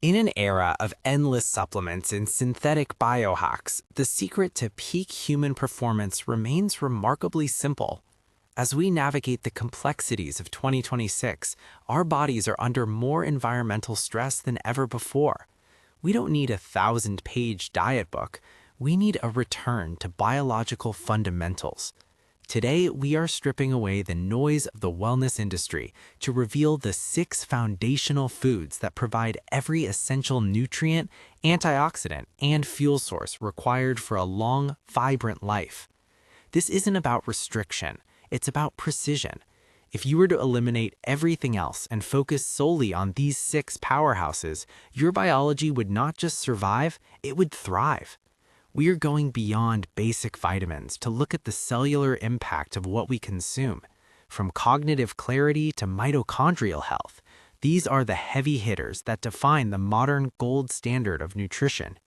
In an era of endless supplements and synthetic biohacks, the secret to peak human performance remains remarkably simple. As we navigate the complexities of 2026, our bodies are under more environmental stress than ever before. We don't need a 1,000-page diet book. We need a return to biological fundamentals. Today, we are stripping away the noise of the wellness industry to reveal the 6 foundational foods that provide every essential nutrient, antioxidant, and fuel source required for a long, vibrant life. This isn't about restriction, it's about precision. If you were to eliminate everything else and focus solely on these 6 powerhouses, your biology would not just survive, it would thrive. We are going beyond basic vitamins to look at the cellular impact of what we consume. From cognitive clarity to mitochondrial health, these are the heavy hitters that define the modern gold standard of nutrition.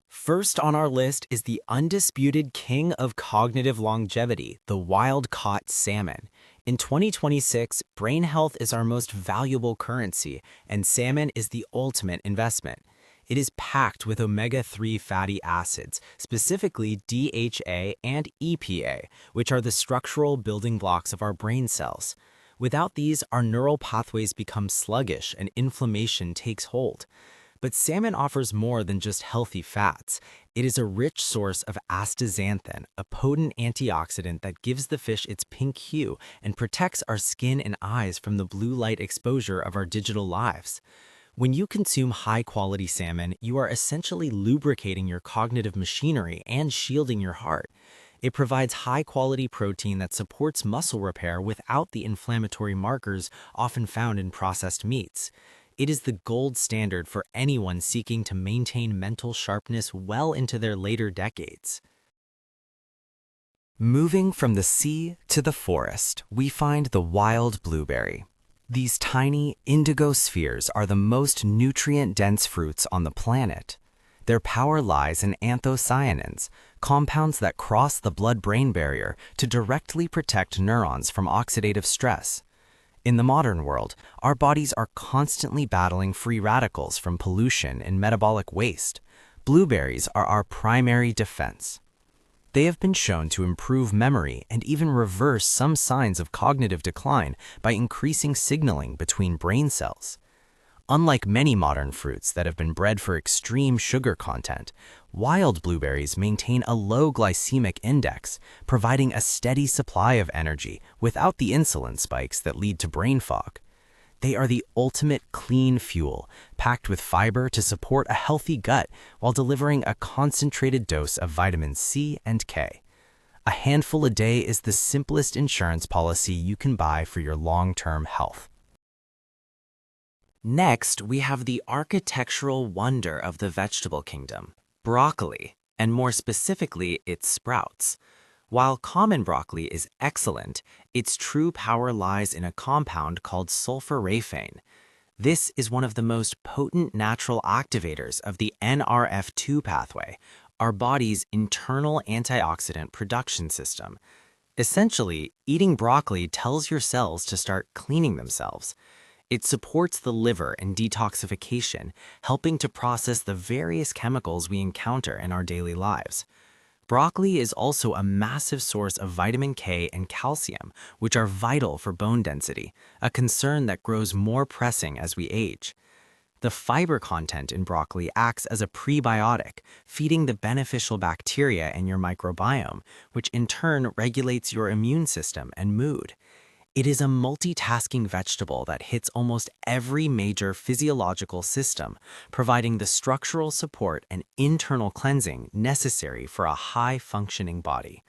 First on our list is the undisputed king of cognitive longevity, the wild-caught salmon. In 2026, brain health is our most valuable currency, and salmon is the ultimate investment. It is packed with omega-3 fatty acids, specifically DHA and EPA, which are the structural building blocks of our brain cells. Without these, our neural pathways become sluggish and inflammation takes hold. But salmon offers more than just healthy fats. It is a rich source of astaxanthin, a potent antioxidant that gives the fish its pink hue and protects our skin and eyes from the blue light exposure of our digital lives. When you consume high-quality salmon, you are essentially lubricating your cognitive machinery and shielding your heart. It provides high-quality protein that supports muscle repair without the inflammatory markers often found in processed meats. It is the gold standard for anyone seeking to maintain mental sharpness well into their later decades. Moving from the sea to the forest, we find the wild blueberry. These tiny indigo spheres are the most nutrient-dense fruits on the planet. Their power lies in anthocyanins, compounds that cross the blood-brain barrier to directly protect neurons from oxidative stress. In the modern world, our bodies are constantly battling free radicals from pollution and metabolic waste. Blueberries are our primary defense. They have been shown to improve memory and even reverse some signs of cognitive decline by increasing signaling between brain cells. Unlike many modern fruits that have been bred for extreme sugar content, wild blueberries maintain a low glycemic index, providing a steady supply of energy without the insulin spikes that lead to brain fog. They are the ultimate clean fuel, packed with fiber to support a healthy gut while delivering a concentrated dose of vitamins C and K. A handful a day is the simplest insurance policy you can buy for your long-term health. Next, we have the architectural wonder of the vegetable kingdom, broccoli, and more specifically, its sprouts. While common broccoli is excellent, its true power lies in a compound called sulforaphane. This is one of the most potent natural activators of the NRF2 pathway, our body's internal antioxidant production system. Essentially, eating broccoli tells your cells to start cleaning themselves. It supports the liver and detoxification, helping to process the various chemicals we encounter in our daily lives. Broccoli is also a massive source of vitamin K and calcium, which are vital for bone density, a concern that grows more pressing as we age. The fiber content in broccoli acts as a prebiotic, feeding the beneficial bacteria in your microbiome, which in turn regulates your immune system and mood. It is a multitasking vegetable that hits almost every major physiological system, providing the structural support and internal cleansing necessary for a high-functioning body.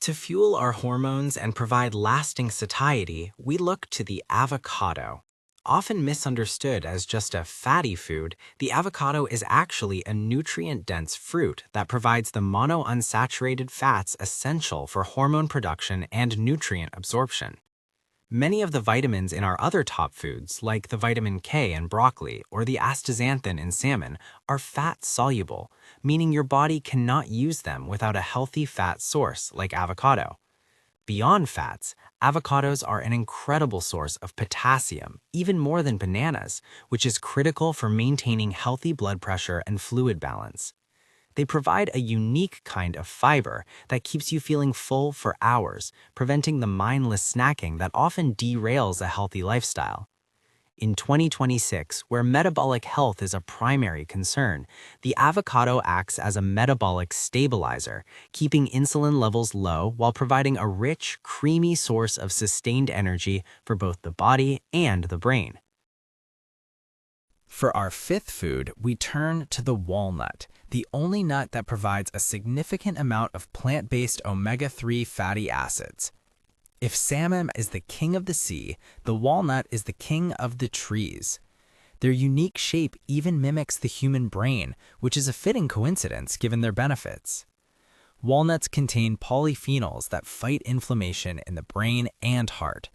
To fuel our hormones and provide lasting satiety, we look to the avocado. Often misunderstood as just a fatty food, the avocado is actually a nutrient-dense fruit that provides the monounsaturated fats essential for hormone production and nutrient absorption. Many of the vitamins in our other top foods, like the vitamin K in broccoli or the astaxanthin in salmon, are fat-soluble, meaning your body cannot use them without a healthy fat source like avocado. Beyond fats, avocados are an incredible source of potassium, even more than bananas, which is critical for maintaining healthy blood pressure and fluid balance. They provide a unique kind of fiber that keeps you feeling full for hours, preventing the mindless snacking that often derails a healthy lifestyle. In 2026, where metabolic health is a primary concern, the avocado acts as a metabolic stabilizer, keeping insulin levels low while providing a rich, creamy source of sustained energy for both the body and the brain. For our fifth food, we turn to the walnut, the only nut that provides a significant amount of plant-based omega-3 fatty acids. If salmon is the king of the sea, the walnut is the king of the trees. Their unique shape even mimics the human brain, which is a fitting coincidence given their benefits. Walnuts contain polyphenols that fight inflammation in the brain and heart.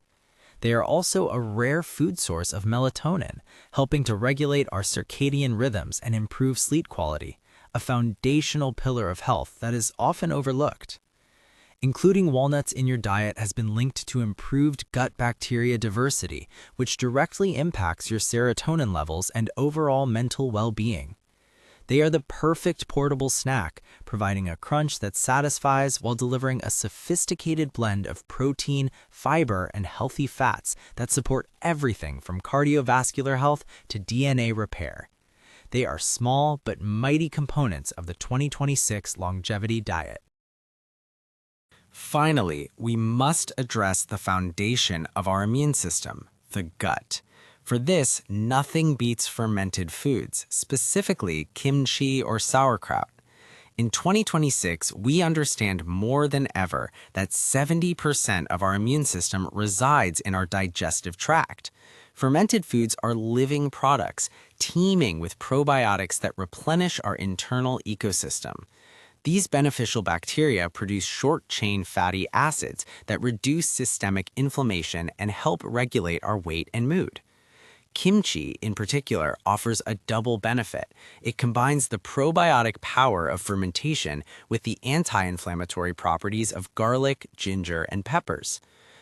They are also a rare food source of melatonin, helping to regulate our circadian rhythms and improve sleep quality, a foundational pillar of health that is often overlooked. Including walnuts in your diet has been linked to improved gut bacteria diversity, which directly impacts your serotonin levels and overall mental well-being. They are the perfect portable snack, providing a crunch that satisfies while delivering a sophisticated blend of protein, fiber, and healthy fats that support everything from cardiovascular health to DNA repair. They are small but mighty components of the 2026 longevity diet. Finally, we must address the foundation of our immune system, the gut. For this, nothing beats fermented foods, specifically kimchi or sauerkraut. In 2026, we understand more than ever that 70% of our immune system resides in our digestive tract. Fermented foods are living products, teeming with probiotics that replenish our internal ecosystem. These beneficial bacteria produce short-chain fatty acids that reduce systemic inflammation and help regulate our weight and mood. Kimchi, in particular, offers a double benefit. It combines the probiotic power of fermentation with the anti-inflammatory properties of garlic, ginger, and peppers.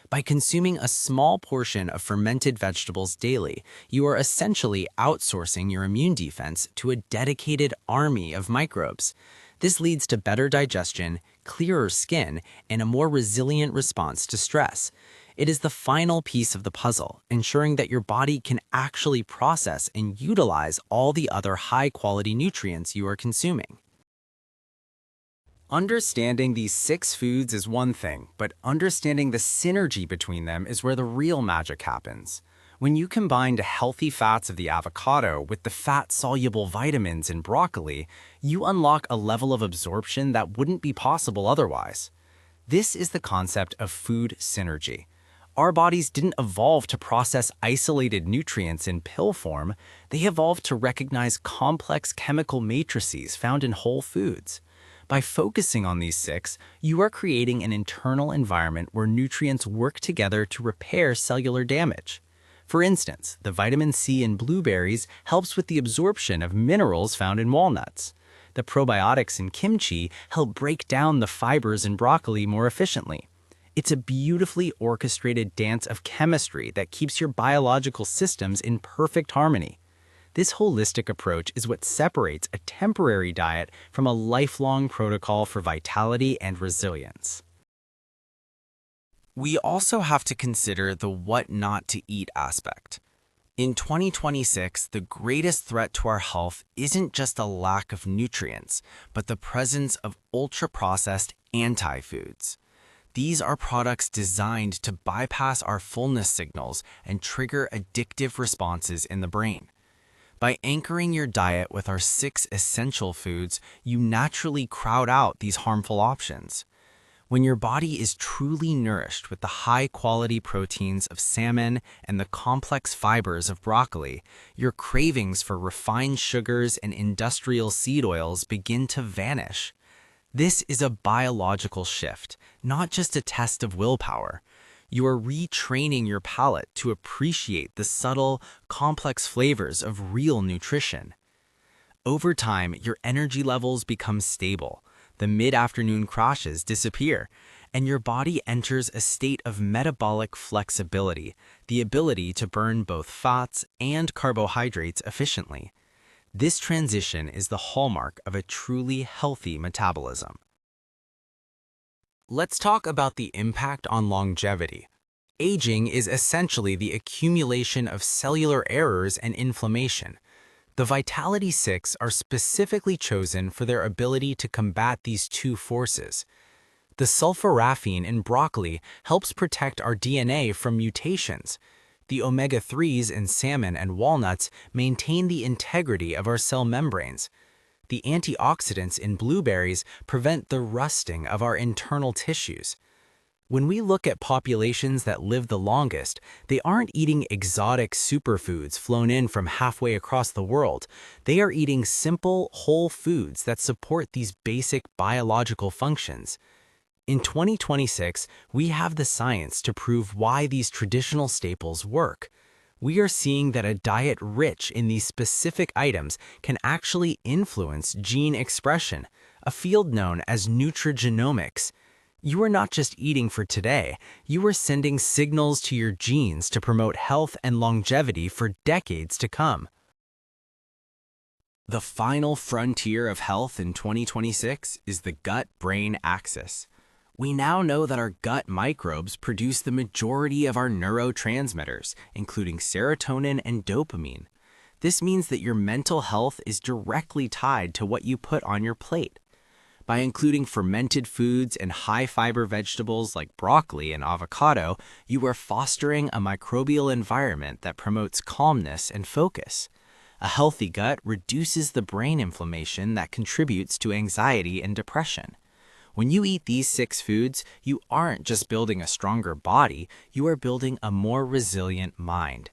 By consuming a small portion of fermented vegetables daily, you are essentially outsourcing your immune defense to a dedicated army of microbes. This leads to better digestion, clearer skin, and a more resilient response to stress. It is the final piece of the puzzle, ensuring that your body can actually process and utilize all the other high-quality nutrients you are consuming. Understanding these 6 foods is one thing, but understanding the synergy between them is where the real magic happens. When you combine the healthy fats of the avocado with the fat-soluble vitamins in broccoli, you unlock a level of absorption that wouldn't be possible otherwise. This is the concept of food synergy. Our bodies didn't evolve to process isolated nutrients in pill form, they evolved to recognize complex chemical matrices found in whole foods. By focusing on these 6, you are creating an internal environment where nutrients work together to repair cellular damage. For instance, the vitamin C in blueberries helps with the absorption of minerals found in walnuts. The probiotics in kimchi help break down the fibers in broccoli more efficiently. It's a beautifully orchestrated dance of chemistry that keeps your biological systems in perfect harmony. This holistic approach is what separates a temporary diet from a lifelong protocol for vitality and resilience. We also have to consider the what not to eat aspect. In 2026, the greatest threat to our health isn't just a lack of nutrients, but the presence of ultra-processed anti-foods. These are products designed to bypass our fullness signals and trigger addictive responses in the brain. By anchoring your diet with our 6 essential foods, you naturally crowd out these harmful options. When your body is truly nourished with the high-quality proteins of salmon and the complex fibers of broccoli, your cravings for refined sugars and industrial seed oils begin to vanish. This is a biological shift, not just a test of willpower. You are retraining your palate to appreciate the subtle, complex flavors of real nutrition. Over time, your energy levels become stable. The mid-afternoon crashes disappear, and your body enters a state of metabolic flexibility, the ability to burn both fats and carbohydrates efficiently. This transition is the hallmark of a truly healthy metabolism. Let's talk about the impact on longevity. Aging is essentially the accumulation of cellular errors and inflammation. The Vitality 6 are specifically chosen for their ability to combat these two forces. The sulforaphane in broccoli helps protect our DNA from mutations. The omega-3s in salmon and walnuts maintain the integrity of our cell membranes. The antioxidants in blueberries prevent the rusting of our internal tissues. When we look at populations that live the longest, they aren't eating exotic superfoods flown in from halfway across the world. They are eating simple, whole foods that support these basic biological functions. In 2026, we have the science to prove why these traditional staples work. We are seeing that a diet rich in these specific items can actually influence gene expression, a field known as nutrigenomics. You are not just eating for today, you are sending signals to your genes to promote health and longevity for decades to come. The final frontier of health in 2026 is the gut-brain axis. We now know that our gut microbes produce the majority of our neurotransmitters, including serotonin and dopamine. This means that your mental health is directly tied to what you put on your plate. By including fermented foods and high-fiber vegetables like broccoli and avocado, you are fostering a microbial environment that promotes calmness and focus. A healthy gut reduces the brain inflammation that contributes to anxiety and depression. When you eat these 6 foods, you aren't just building a stronger body, you are building a more resilient mind.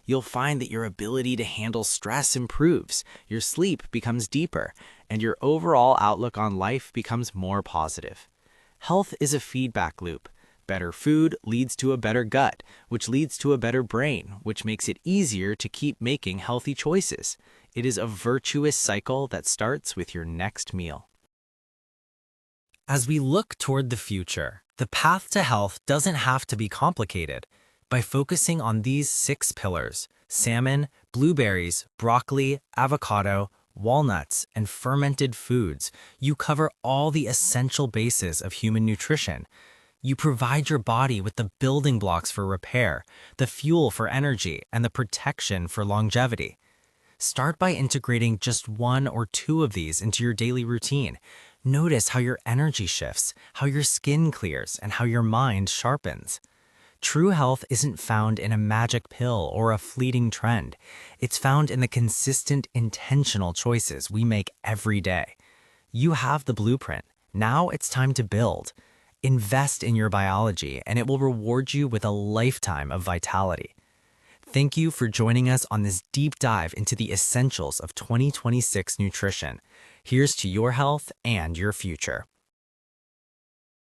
You'll find that your ability to handle stress improves, your sleep becomes deeper, and your overall outlook on life becomes more positive. Health is a feedback loop. Better food leads to a better gut, which leads to a better brain, which makes it easier to keep making healthy choices. It is a virtuous cycle that starts with your next meal. As we look toward the future, the path to health doesn't have to be complicated. By focusing on these 6 pillars, salmon, blueberries, broccoli, avocado, walnuts, and fermented foods, you cover all the essential bases of human nutrition. You provide your body with the building blocks for repair, the fuel for energy, and the protection for longevity. Start by integrating just 1 or 2 of these into your daily routine. Notice how your energy shifts, how your skin clears, and how your mind sharpens. True health isn't found in a magic pill or a fleeting trend. It's found in the consistent, intentional choices we make every day. You have the blueprint. Now it's time to build. Invest in your biology, and it will reward you with a lifetime of vitality. Thank you for joining us on this deep dive into the essentials of 2026 nutrition. Here's to your health and your future.